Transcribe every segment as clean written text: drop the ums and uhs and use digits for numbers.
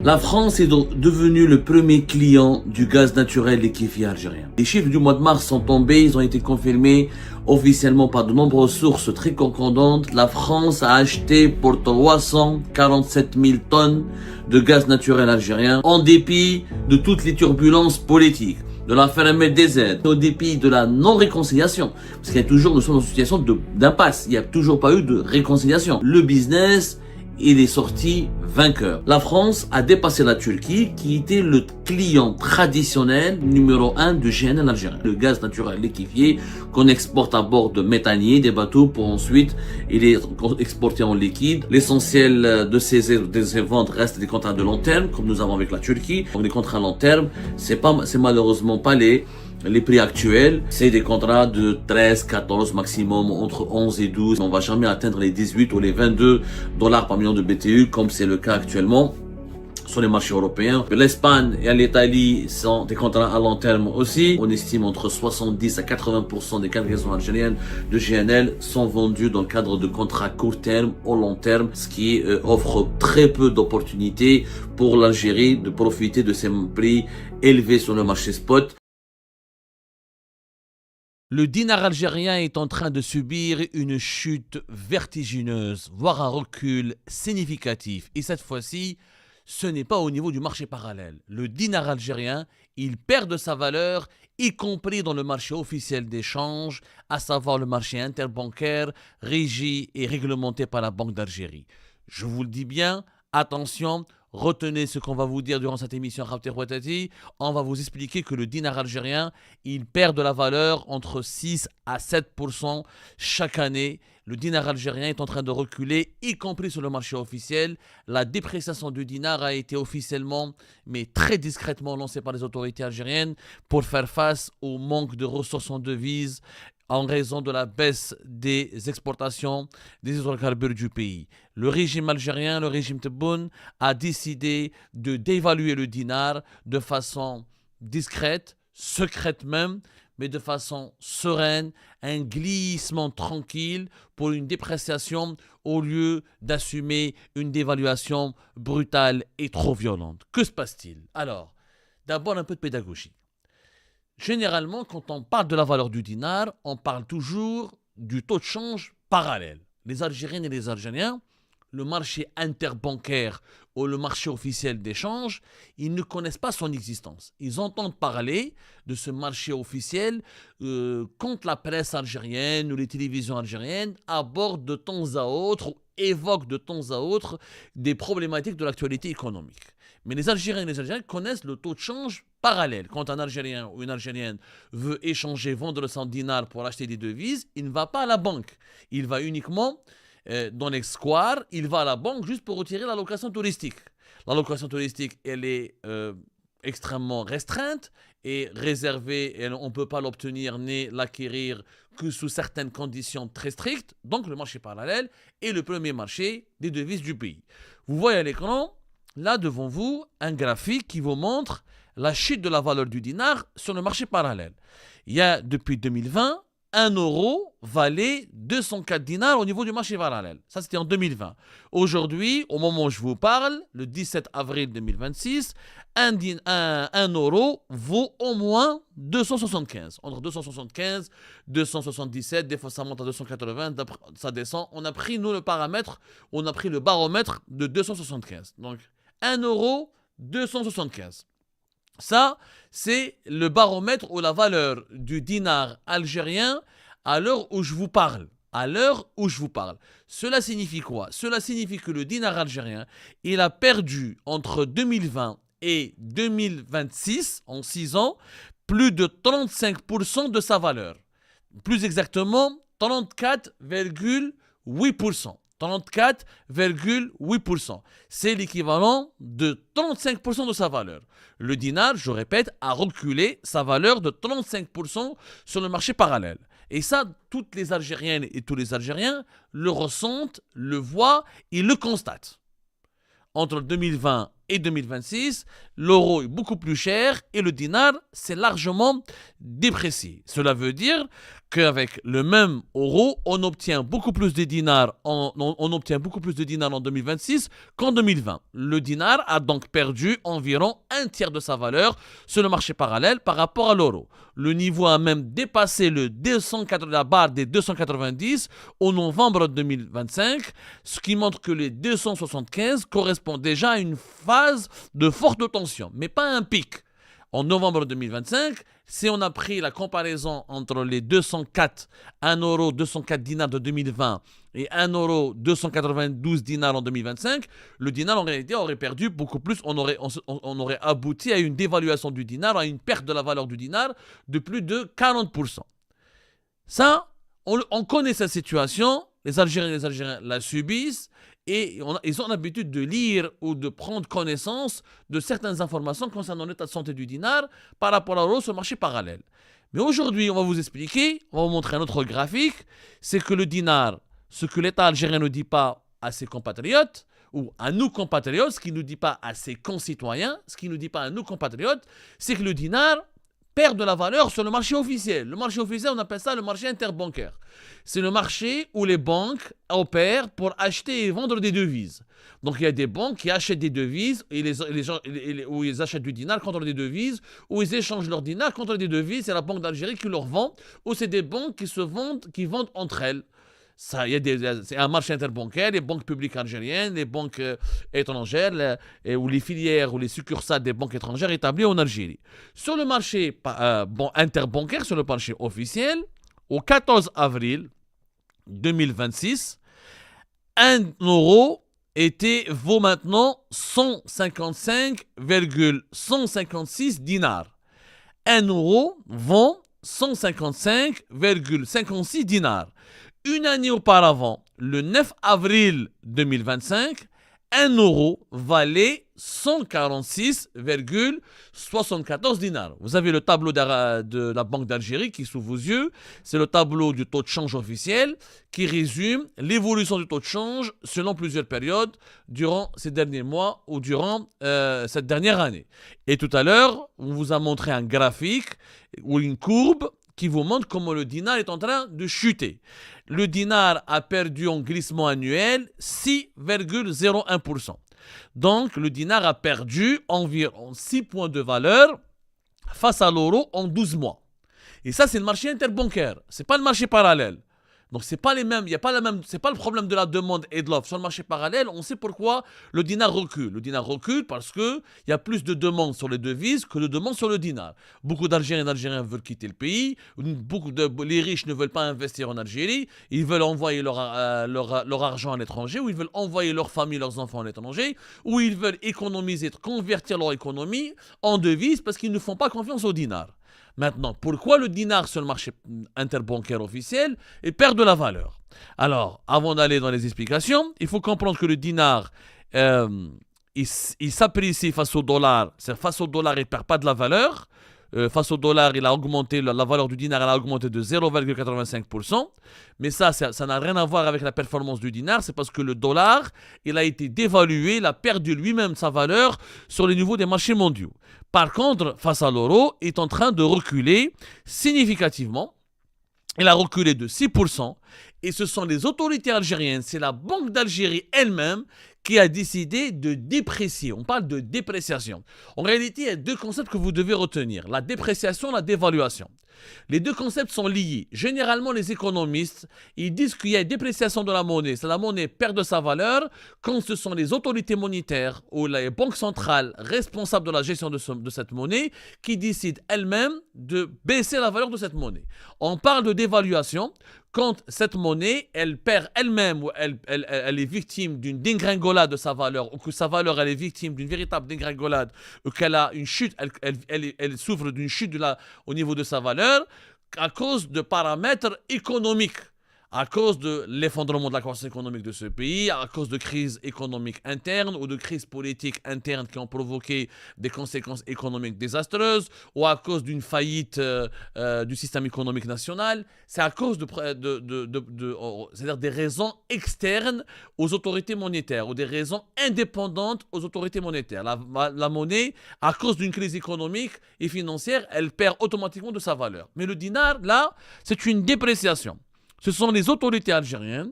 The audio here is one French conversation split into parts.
La France est donc devenue le premier client du gaz naturel liquéfié algérien. Les chiffres du mois de mars sont tombés, ils ont été confirmés officiellement par de nombreuses sources très concordantes. La France a acheté pour 347 000 tonnes de gaz naturel algérien en dépit de toutes les turbulences politiques, de la fermeture des aides, au dépit de la non-réconciliation. Parce qu'il y a toujours, nous sommes dans une situation d'impasse, il n'y a toujours pas eu de réconciliation. Le business, il est sorti vainqueur. La France a dépassé la Turquie, qui était le client traditionnel numéro 1 du GNL algérien. Le gaz naturel liquéfié qu'on exporte à bord de méthaniers, des bateaux, pour ensuite il est exporté en liquide. L'essentiel de ces ventes reste des contrats de long terme, comme nous avons avec la Turquie. Donc les contrats à long terme, c'est malheureusement pas les prix actuels, c'est des contrats de 13, 14 maximum, entre 11 et 12. On va jamais atteindre les 18 ou les 22 dollars par million de BTU, comme c'est le cas actuellement sur les marchés européens. L'Espagne et l'Italie sont des contrats à long terme aussi. On estime entre 70 à 80% des cargaisons algériennes de GNL sont vendues dans le cadre de contrats court terme au long terme, ce qui offre très peu d'opportunités pour l'Algérie de profiter de ces prix élevés sur le marché spot. Le dinar algérien est en train de subir une chute vertigineuse, voire un recul significatif. Et cette fois-ci, ce n'est pas au niveau du marché parallèle. Le dinar algérien, il perd de sa valeur, y compris dans le marché officiel d'échange, à savoir le marché interbancaire, régi et réglementé par la Banque d'Algérie. Je vous le dis bien, attention. Retenez ce qu'on va vous dire durant cette émission Rapter Ouattati. On va vous expliquer que le dinar algérien, il perd de la valeur entre 6 à 7% chaque année. Le dinar algérien est en train de reculer, y compris sur le marché officiel. La dépréciation du dinar a été officiellement, mais très discrètement lancée par les autorités algériennes pour faire face au manque de ressources en devises en raison de la baisse des exportations des hydrocarbures du pays. Le régime algérien, le régime Tebboune, a décidé de dévaluer le dinar de façon discrète, secrète même, mais de façon sereine, un glissement tranquille pour une dépréciation au lieu d'assumer une dévaluation brutale et trop violente. Que se passe-t-il? Alors, d'abord un peu de pédagogie. Généralement, quand on parle de la valeur du dinar, on parle toujours du taux de change parallèle. Les Algériennes et les Algériens, le marché interbancaire ou le marché officiel d'échange, ils ne connaissent pas son existence. Ils entendent parler de ce marché officiel quand la presse algérienne ou les télévisions algériennes abordent de temps à autre, évoquent de temps à autre des problématiques de l'actualité économique. Mais les Algériens et les Algériens connaissent le taux de change parallèle. Quand un Algérien ou une Algérienne veut échanger, vendre son dinar pour acheter des devises, il ne va pas à la banque. Il va uniquement dans les squares, il va à la banque juste pour retirer la location touristique. La location touristique, elle est extrêmement restreinte et réservée, et on ne peut pas l'obtenir ni l'acquérir que sous certaines conditions très strictes. Donc le marché parallèle est le premier marché des devises du pays. Vous voyez à l'écran, là devant vous, un graphique qui vous montre la chute de la valeur du dinar sur le marché parallèle. Il y a depuis 2020, 1 euro valait 204 dinars au niveau du marché parallèle. Ça, c'était en 2020. Aujourd'hui, au moment où je vous parle, le 17 avril 2026, 1 euro vaut au moins 275. Entre 275, 277, des fois ça monte à 280, ça descend. On a pris, nous, le paramètre, on a pris le baromètre de 275. Donc, 1 euro, 275. Ça, c'est le baromètre ou la valeur du dinar algérien à l'heure où je vous parle. À l'heure où je vous parle. Cela signifie quoi? Cela signifie que le dinar algérien, il a perdu entre 2020 et 2026, en 6 ans, plus de 35% de sa valeur. Plus exactement, 34,8%. 34,8%. C'est l'équivalent de 35% de sa valeur. Le dinar, je répète, a reculé sa valeur de 35% sur le marché parallèle. Et ça, toutes les Algériennes et tous les Algériens le ressentent, le voient et le constatent. Entre 2020 et 2026, l'euro est beaucoup plus cher et le dinar s'est largement déprécié. Cela veut dire qu'avec le même euro, on obtient beaucoup plus de dinars en 2026 qu'en 2020. Le dinar a donc perdu environ un tiers de sa valeur sur le marché parallèle par rapport à l'euro. Le niveau a même dépassé la barre des 290 au novembre 2025, ce qui montre que les 275 correspondent déjà à une phase de forte tension, mais pas un pic. En novembre 2025, si on a pris la comparaison entre les 1 euro 204 dinars de 2020 et 1 euro 292 dinars en 2025, le dinar en réalité aurait perdu beaucoup plus. On aurait abouti à une dévaluation du dinar, à une perte de la valeur du dinar de plus de 40%. Ça, on connaît cette situation, les Algériens la subissent. Et ils ont l'habitude de lire ou de prendre connaissance de certaines informations concernant l'état de santé du dinar par rapport à l'euro sur le marché parallèle. Mais aujourd'hui, on va vous expliquer, on va vous montrer un autre graphique, c'est que le dinar, ce que l'État algérien ne dit pas à ses compatriotes, ou à nous compatriotes, ce qu'il ne dit pas à ses concitoyens, ce qu'il ne dit pas à nous compatriotes, c'est que le dinar perd de la valeur sur le marché officiel. Le marché officiel, on appelle ça le marché interbancaire. C'est le marché où les banques opèrent pour acheter et vendre des devises. Donc il y a des banques qui achètent des devises, où ils achètent du dinar contre des devises, où ils échangent leur dinar contre des devises. C'est la Banque d'Algérie qui leur vend, ou c'est des banques qui vendent entre elles. C'est un marché interbancaire, les banques publiques algériennes, les banques étrangères, ou les filières ou les succursales des banques étrangères établies en Algérie. Sur le marché interbancaire, sur le marché officiel, au 14 avril 2026, 1 euro vaut maintenant 155,156 dinars. 1 euro vaut 155,56 dinars. Une année auparavant, le 9 avril 2025, 1 euro valait 146,74 dinars. Vous avez le tableau de la Banque d'Algérie qui est sous vos yeux. C'est le tableau du taux de change officiel qui résume l'évolution du taux de change selon plusieurs périodes durant ces derniers mois ou durant cette dernière année. Et tout à l'heure, on vous a montré un graphique ou une courbe qui vous montre comment le dinar est en train de chuter. Le dinar a perdu en glissement annuel 6,01%. Donc, le dinar a perdu environ 6 points de valeur face à l'euro en 12 mois. Et ça, c'est le marché interbancaire. Ce n'est pas le marché parallèle. Donc, c'est pas le problème de la demande et de l'offre. Sur le marché parallèle, on sait pourquoi le dinar recule. Le dinar recule parce qu'il y a plus de demandes sur les devises que de demandes sur le dinar. Beaucoup d'Algériens et d'Algériens veulent quitter le pays. Les riches ne veulent pas investir en Algérie. Ils veulent envoyer leur argent à l'étranger, ou ils veulent envoyer leur famille, leurs enfants à l'étranger, ou ils veulent économiser, convertir leur économie en devises parce qu'ils ne font pas confiance au dinar. Maintenant, pourquoi le dinar sur le marché interbancaire officiel perd de la valeur? Alors, avant d'aller dans les explications, il faut comprendre que le dinar, il s'apprécie face au dollar. C'est-à-dire, face au dollar, il ne perd pas de la valeur. Face au dollar, il a augmenté, la valeur du dinar elle a augmenté de 0,85%. Mais ça n'a rien à voir avec la performance du dinar. C'est parce que le dollar, il a été dévalué, il a perdu lui-même sa valeur sur les niveaux des marchés mondiaux. Par contre, face à l'euro, il est en train de reculer significativement. Il a reculé de 6%. Et ce sont les autorités algériennes, c'est la Banque d'Algérie elle-même qui a décidé de déprécier. On parle de dépréciation. En réalité, il y a deux concepts que vous devez retenir. La dépréciation, la dévaluation. Les deux concepts sont liés. Généralement, les économistes, ils disent qu'il y a une dépréciation de la monnaie. C'est la monnaie perd de sa valeur quand ce sont les autorités monétaires ou les banques centrales responsables de la gestion de cette monnaie qui décident elles-mêmes de baisser la valeur de cette monnaie. On parle de dévaluation quand cette monnaie, elle perd elle-même ou elle est victime d'une dégringolade de sa valeur, ou que sa valeur elle est victime d'une véritable dégringolade, ou qu'elle a une chute, elle souffre d'une chute au niveau de sa valeur à cause de paramètres économiques. à cause de l'effondrement de la croissance économique de ce pays, à cause de crises économiques internes ou de crises politiques internes qui ont provoqué des conséquences économiques désastreuses, ou à cause d'une faillite du système économique national. C'est à cause c'est-à-dire des raisons externes aux autorités monétaires ou des raisons indépendantes aux autorités monétaires. La monnaie, à cause d'une crise économique et financière, elle perd automatiquement de sa valeur. Mais le dinar, là, c'est une dépréciation. Ce sont les autorités algériennes.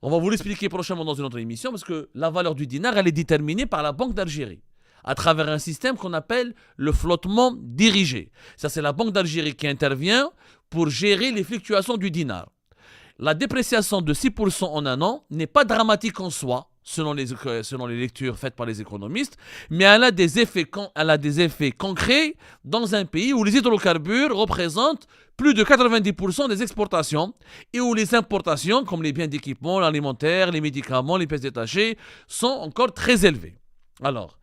On va vous l'expliquer prochainement dans une autre émission parce que la valeur du dinar, elle est déterminée par la Banque d'Algérie à travers un système qu'on appelle le flottement dirigé. Ça, c'est la Banque d'Algérie qui intervient pour gérer les fluctuations du dinar. La dépréciation de 6% en un an n'est pas dramatique en soi, selon les lectures faites par les économistes, mais elle a des effets concrets dans un pays où les hydrocarbures représentent plus de 90% des exportations et où les importations, comme les biens d'équipement, l'alimentaire, les médicaments, les pièces détachées, sont encore très élevées. Alors,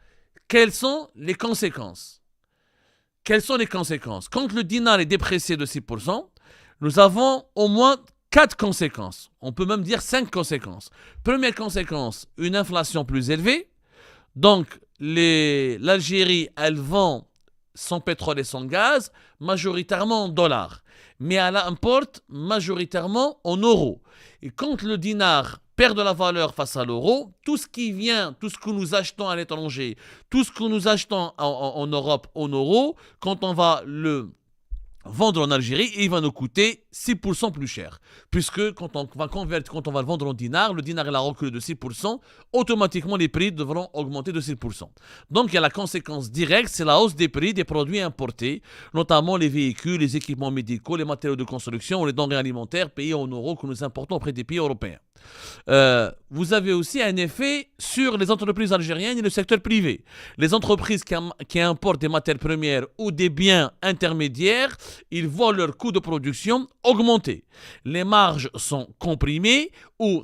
quelles sont les conséquences ? Quand le dinar est déprécié de 6%, nous avons au moins 4 conséquences. On peut même dire 5 conséquences. Première conséquence, une inflation plus élevée. Donc, l'Algérie, elle vend son pétrole et son gaz majoritairement en dollars. Mais elle importe majoritairement en euros. Et quand le dinar perd de la valeur face à l'euro, tout ce que nous achetons à l'étranger, tout ce que nous achetons en Europe en euros, quand on va le vendre en Algérie, il va nous coûter 6% plus cher. Puisque quand on va le vendre en dinar, le dinar il a reculé de 6%, automatiquement les prix devront augmenter de 6%. Donc il y a la conséquence directe, c'est la hausse des prix des produits importés, notamment les véhicules, les équipements médicaux, les matériaux de construction ou les denrées alimentaires payés en euros que nous importons auprès des pays européens. Vous avez aussi un effet sur les entreprises algériennes et le secteur privé. Les entreprises qui importent des matières premières ou des biens intermédiaires, ils voient leur coût de production augmenter. Les marges sont comprimées ou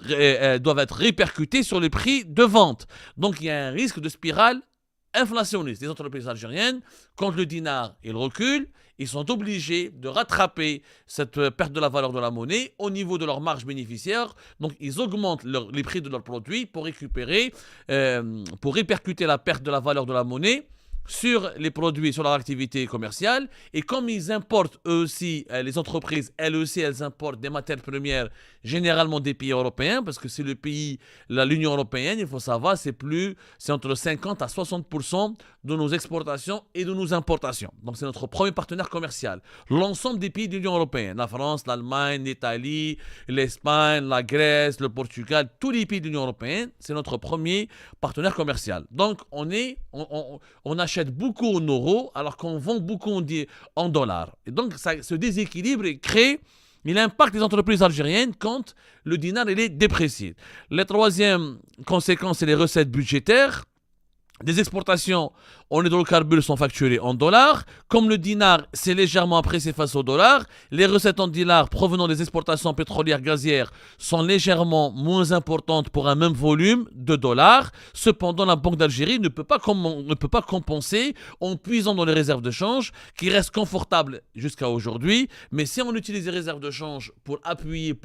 doivent être répercutées sur les prix de vente. Donc il y a un risque de spirale inflationniste. Les entreprises algériennes, quand le dinar il recule, ils sont obligés de rattraper cette perte de la valeur de la monnaie au niveau de leur marge bénéficiaire. Donc, ils augmentent les prix de leurs produits pour répercuter la perte de la valeur de la monnaie sur les produits, sur leur activité commerciale. Et comme ils importent eux aussi, les entreprises, elles aussi, elles importent des matières premières, généralement des pays européens, parce que c'est l'Union européenne, il faut savoir, c'est entre 50 à 60% de nos exportations et de nos importations. Donc c'est notre premier partenaire commercial. L'ensemble des pays de l'Union européenne, la France, l'Allemagne, l'Italie, l'Espagne, la Grèce, le Portugal, tous les pays de l'Union européenne, c'est notre premier partenaire commercial. Donc on achète beaucoup en euros alors qu'on vend beaucoup en dollars. Et donc ce déséquilibre il impacte les entreprises algériennes quand le dinar est déprécié. La troisième conséquence, c'est les recettes budgétaires. Des exportations en hydrocarbures sont facturées en dollars. Comme le dinar s'est légèrement apprécié face au dollar, les recettes en dollars provenant des exportations pétrolières gazières sont légèrement moins importantes pour un même volume de dollars. Cependant, la Banque d'Algérie ne peut pas compenser en puisant dans les réserves de change qui restent confortables jusqu'à aujourd'hui. Mais si on utilise les réserves de change pour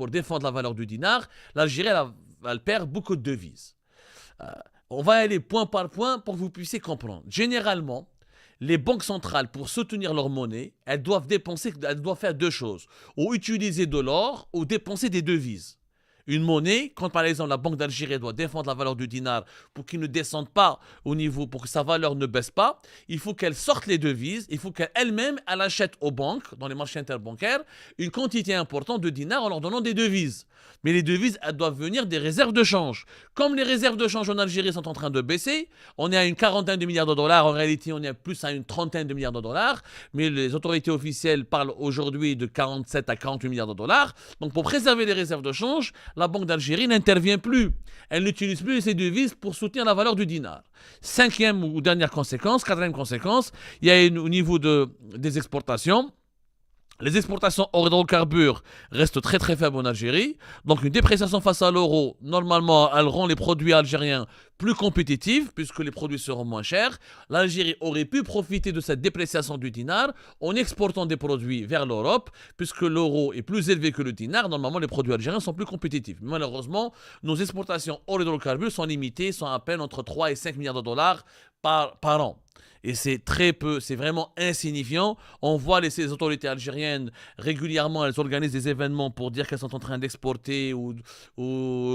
défendre la valeur du dinar, l'Algérie elle perd beaucoup de devises. On va aller point par point pour que vous puissiez comprendre. Généralement, les banques centrales, pour soutenir leur monnaie, elles doivent faire deux choses. Ou utiliser de l'or ou dépenser des devises. Une monnaie, quand par exemple la Banque d'Algérie doit défendre la valeur du dinar pour qu'il ne descende pas au niveau, pour que sa valeur ne baisse pas, il faut qu'elle sorte les devises, il faut qu'elle-même elle achète aux banques, dans les marchés interbancaires, une quantité importante de dinars en leur donnant des devises. Mais les devises, elles doivent venir des réserves de change. Comme les réserves de change en Algérie sont en train de baisser, on est à une quarantaine de milliards de dollars, en réalité on est plus à une trentaine de milliards de dollars, mais les autorités officielles parlent aujourd'hui de 47 à 48 milliards de dollars. Donc pour préserver les réserves de change, la Banque d'Algérie n'intervient plus. Elle n'utilise plus ces devises pour soutenir la valeur du dinar. Quatrième conséquence, il y a au niveau des exportations, Les exportations hors hydrocarbures restent très très faibles en Algérie. Donc une dépréciation face à l'euro, normalement, elle rend les produits algériens plus compétitifs puisque les produits seront moins chers. L'Algérie aurait pu profiter de cette dépréciation du dinar en exportant des produits vers l'Europe puisque l'euro est plus élevé que le dinar. Normalement, les produits algériens sont plus compétitifs. Mais malheureusement, nos exportations hors hydrocarbures sont limitées, sont à peine entre 3 et 5 milliards de dollars par an. Et c'est très peu, c'est vraiment insignifiant. On voit ces autorités algériennes, régulièrement, elles organisent des événements pour dire qu'elles sont en train d'exporter ou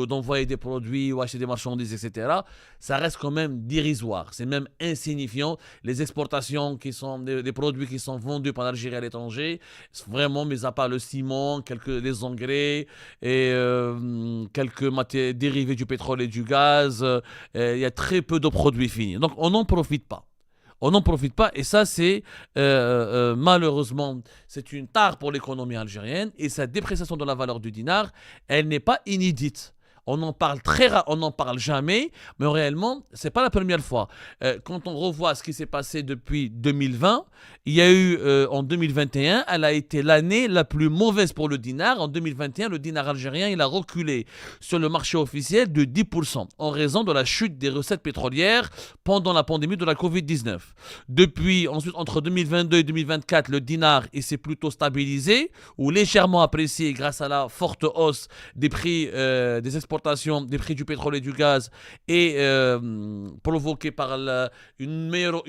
d'envoyer des produits ou acheter des marchandises, etc. Ça reste quand même dérisoire, c'est même insignifiant. Les exportations des produits qui sont vendus par l'Algérie à l'étranger, vraiment, mis à part le ciment, les engrais et quelques dérivés du pétrole et du gaz, il y a très peu de produits finis. Donc on n'en profite pas. On n'en profite pas et ça c'est malheureusement c'est une tare pour l'économie algérienne et cette dépréciation de la valeur du dinar, elle n'est pas inédite. On en parle on n'en parle jamais, mais réellement, c'est pas la première fois. Quand on revoit ce qui s'est passé depuis 2020, il y a eu en 2021, elle a été l'année la plus mauvaise pour le dinar. En 2021, le dinar algérien, il a reculé sur le marché officiel de 10% en raison de la chute des recettes pétrolières pendant la pandémie de la Covid-19. Depuis, ensuite, entre 2022 et 2024, le dinar, il s'est plutôt stabilisé ou légèrement apprécié grâce à la forte hausse des prix des exportations, des prix du pétrole et du gaz et provoqué par un meilleur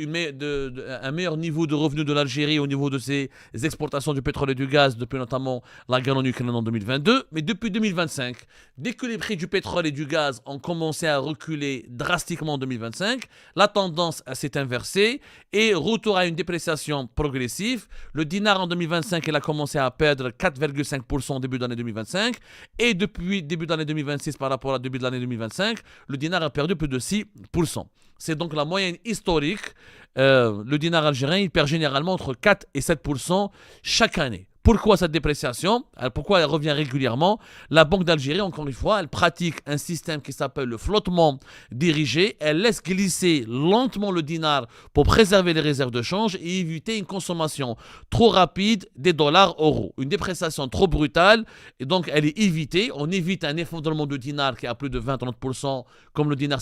niveau de revenus de l'Algérie au niveau de ses exportations du pétrole et du gaz depuis notamment la guerre en Ukraine en 2022. Mais depuis 2025, dès que les prix du pétrole et du gaz ont commencé à reculer drastiquement en 2025, la tendance s'est inversée et retour à une dépréciation progressive. Le dinar en 2025, il a commencé à perdre 4,5% au début de l'année 2025 et depuis début de l'année 2026 par rapport à début de l'année 2025, le dinar a perdu plus de 6%. C'est donc la moyenne historique. Le dinar algérien, il perd généralement entre 4 et 7% chaque année. Pourquoi cette dépréciation? Pourquoi elle revient régulièrement? La Banque d'Algérie, encore une fois, elle pratique un système qui s'appelle le flottement dirigé. Elle laisse glisser lentement le dinar pour préserver les réserves de change et éviter une consommation trop rapide des dollars euros. Une dépréciation trop brutale, et donc elle est évitée. On évite un effondrement du dinar qui est à plus de 20-30%, comme le dinar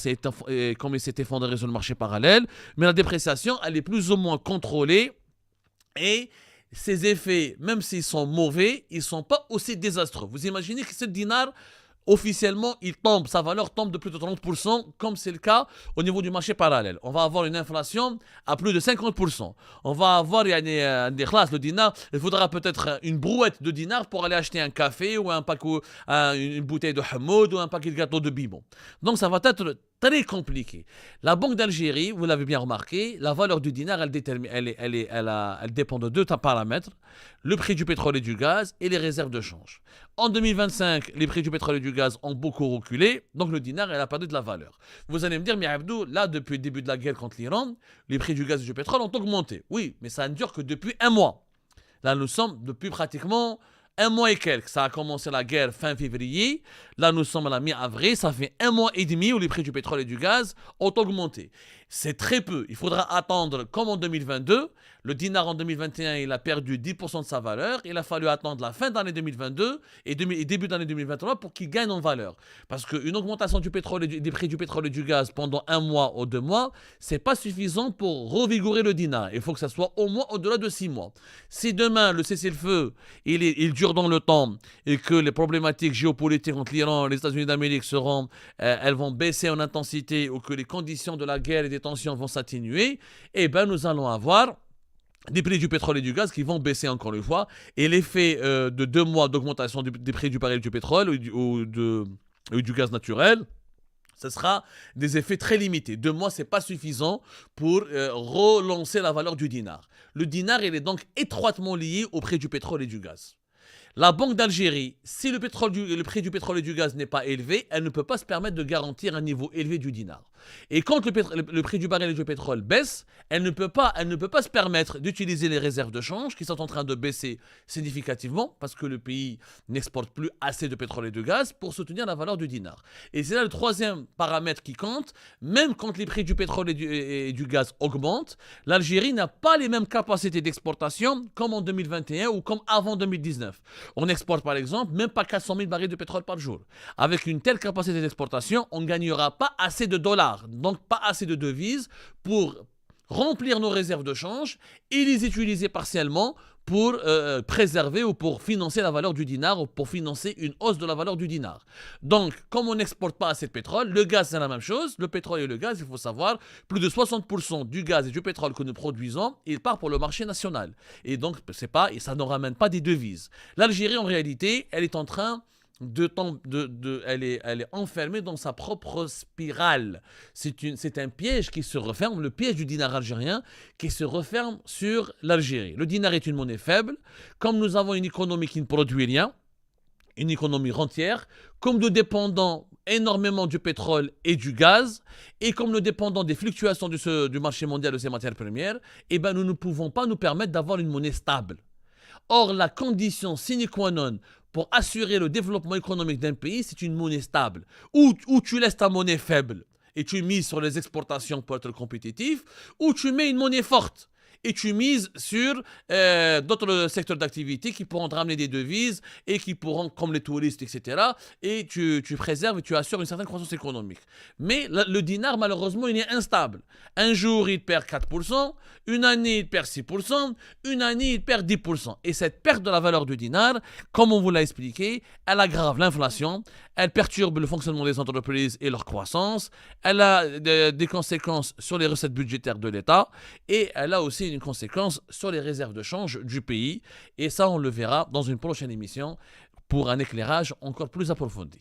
comme il s'est effondré sur le marché parallèle. Mais la dépréciation, elle est plus ou moins contrôlée et ces effets, même s'ils sont mauvais, ils ne sont pas aussi désastreux. Vous imaginez que ce dinar, officiellement, sa valeur tombe de plus de 30%, comme c'est le cas au niveau du marché parallèle. On va avoir une inflation à plus de 50%. On va avoir des classes, le dinar, il faudra peut-être une brouette de dinars pour aller acheter un café ou une bouteille de hamoud ou un paquet de gâteaux de bibon. Donc ça va être très compliqué. La Banque d'Algérie, vous l'avez bien remarqué, la valeur du dinar, elle dépend de deux paramètres, le prix du pétrole et du gaz et les réserves de change. En 2025, les prix du pétrole et du gaz ont beaucoup reculé, donc le dinar, elle a perdu de la valeur. Vous allez me dire, mais Abdou, là, depuis le début de la guerre contre l'Iran, les prix du gaz et du pétrole ont augmenté. Oui, mais ça ne dure que depuis un mois. Là, nous sommes depuis pratiquement un mois et quelques. Ça a commencé la guerre fin février. Là, nous sommes à la mi-avril. Ça fait un mois et demi où les prix du pétrole et du gaz ont augmenté. C'est très peu. Il faudra attendre comme en 2022. Le dinar en 2021, il a perdu 10% de sa valeur. Il a fallu attendre la fin d'année 2022 et début d'année 2023 pour qu'il gagne en valeur. Parce qu'une augmentation du pétrole des prix du pétrole et du gaz pendant un mois ou 2 mois, c'est pas suffisant pour revigorer le dinar. Il faut que ça soit au moins au-delà de 6 mois. Si demain, le cessez-le-feu, il dure dans le temps et que les problématiques géopolitiques entre l'Iran et les États-Unis d'Amérique elles vont baisser en intensité ou que les conditions de la guerre et des tensions vont s'atténuer, eh ben nous allons avoir des prix du pétrole et du gaz qui vont baisser encore une fois. Et l'effet de 2 mois d'augmentation des prix du baril du pétrole ou du gaz naturel, ce sera des effets très limités. 2 mois, ce n'est pas suffisant pour relancer la valeur du dinar. Le dinar, il est donc étroitement lié au prix du pétrole et du gaz. La Banque d'Algérie, si le prix du pétrole et du gaz n'est pas élevé, elle ne peut pas se permettre de garantir un niveau élevé du dinar. Et quand le prix du baril du pétrole baisse, elle ne peut pas se permettre d'utiliser les réserves de change qui sont en train de baisser significativement parce que le pays n'exporte plus assez de pétrole et de gaz pour soutenir la valeur du dinar. Et c'est là le troisième paramètre qui compte. Même quand les prix du pétrole et du gaz augmentent, l'Algérie n'a pas les mêmes capacités d'exportation comme en 2021 ou comme avant 2019. On exporte par exemple même pas 400 000 barils de pétrole par jour. Avec une telle capacité d'exportation, on ne gagnera pas assez de dollars, donc pas assez de devises pour remplir nos réserves de change et les utiliser partiellement pour préserver ou pour financer la valeur du dinar ou pour financer une hausse de la valeur du dinar. Donc, comme on n'exporte pas assez de pétrole, le gaz c'est la même chose, le pétrole et le gaz, il faut savoir, plus de 60% du gaz et du pétrole que nous produisons, il part pour le marché national. Et donc, ça ne ramène pas des devises. L'Algérie, en réalité, elle est en train elle est enfermée dans sa propre spirale. C'est un piège qui se referme, le piège du dinar algérien qui se referme sur l'Algérie. Le dinar est une monnaie faible. Comme nous avons une économie qui ne produit rien, une économie rentière, comme nous dépendons énormément du pétrole et du gaz, et comme nous dépendons des fluctuations du marché mondial de ces matières premières, eh ben nous ne pouvons pas nous permettre d'avoir une monnaie stable. Or, la condition sine qua non pour assurer le développement économique d'un pays, c'est une monnaie stable. Ou tu laisses ta monnaie faible et tu mises sur les exportations pour être compétitif, ou tu mets une monnaie forte et tu mises sur d'autres secteurs d'activité qui pourront te ramener des devises et qui pourront, comme les touristes, etc. Et tu préserves et tu assures une certaine croissance économique. Mais le dinar, malheureusement, il est instable. Un jour, il perd 4%, une année, il perd 6%, une année, il perd 10%. Et cette perte de la valeur du dinar, comme on vous l'a expliqué, elle aggrave l'inflation, elle perturbe le fonctionnement des entreprises et leur croissance, elle a des conséquences sur les recettes budgétaires de l'État et elle a aussi une conséquence sur les réserves de change du pays. Et ça, on le verra dans une prochaine émission pour un éclairage encore plus approfondi.